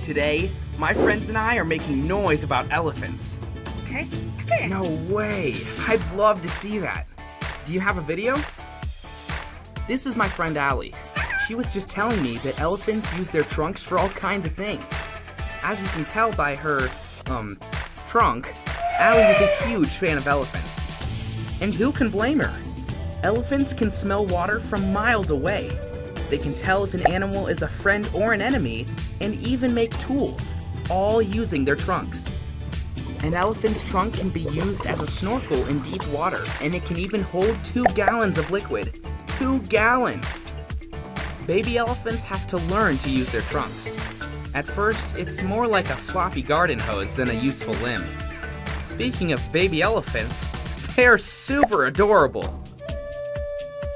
Today, my friends and I are making noise about elephants. Okay, come here. No way! I'd love to see that. Do you have a video? This is my friend Allie. She was just telling me that elephants use their trunks for all kinds of things. As you can tell by her, trunk, Allie is a huge fan of elephants. And who can blame her? Elephants can smell water from miles away. They can tell if an animal is a friend or an enemy, and even make tools, all using their trunks. An elephant's trunk can be used as a snorkel in deep water, and it can even hold 2 gallons of liquid. 2 gallons! Baby elephants have to learn to use their trunks. At first, it's more like a floppy garden hose than a useful limb. Speaking of baby elephants, they're super adorable!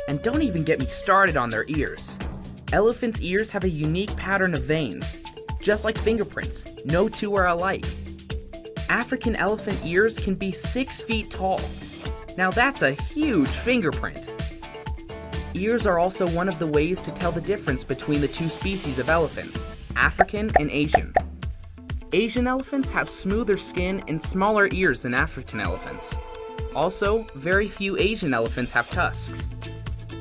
And don't even get me started on their ears. Elephants' ears have a unique pattern of veins. Just like fingerprints, no two are alike. African elephant ears can be 6 feet tall. Now that's a huge fingerprint. Ears are also one of the ways to tell the difference between the 2 species of elephants, African and Asian. Asian elephants have smoother skin and smaller ears than African elephants. Also, very few Asian elephants have tusks.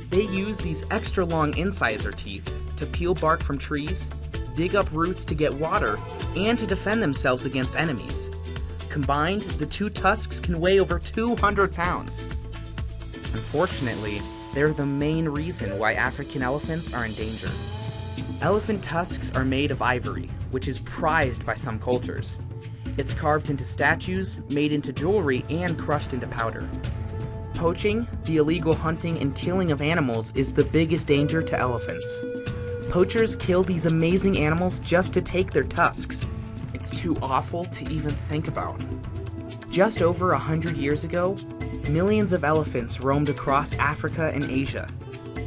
They use these extra long incisor teeth to peel bark from trees, dig up roots to get water, and to defend themselves against enemies. Combined, the 2 tusks can weigh over 200 pounds. Unfortunately, they're the main reason why African elephants are endangered. Elephant tusks are made of ivory, which is prized by some cultures. It's carved into statues, made into jewelry, and crushed into powder. Poaching, the illegal hunting and killing of animals, is the biggest danger to elephants. Poachers kill these amazing animals just to take their tusks. It's too awful to even think about. Just over 100 years ago, millions of elephants roamed across Africa and Asia.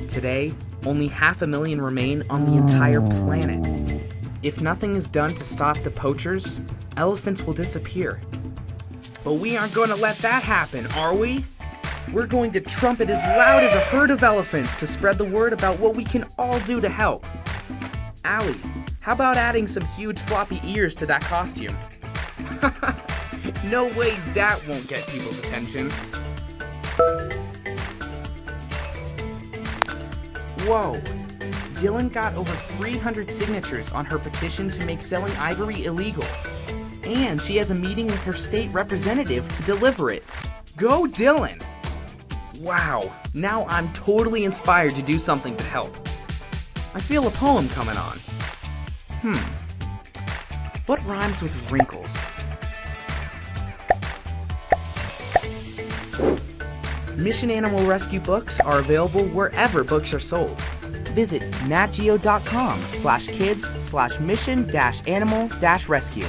Today, only 500,000 remain on the entire planet. If nothing is done to stop the poachers, elephants will disappear. But we aren't going to let that happen, are we? We're going to trumpet as loud as a herd of elephants to spread the word about what we can all do to help. Allie, how about adding some huge floppy ears to that costume? No way that won't get people's attention. Whoa, Dylan got over 300 signatures on her petition to make selling ivory illegal. And she has a meeting with her state representative to deliver it. Go Dylan! Wow, now I'm totally inspired to do something to help. I feel a poem coming on. What rhymes with wrinkles? Mission Animal Rescue books are available wherever books are sold. Visit natgeo.com/kids/mission-animal-rescue.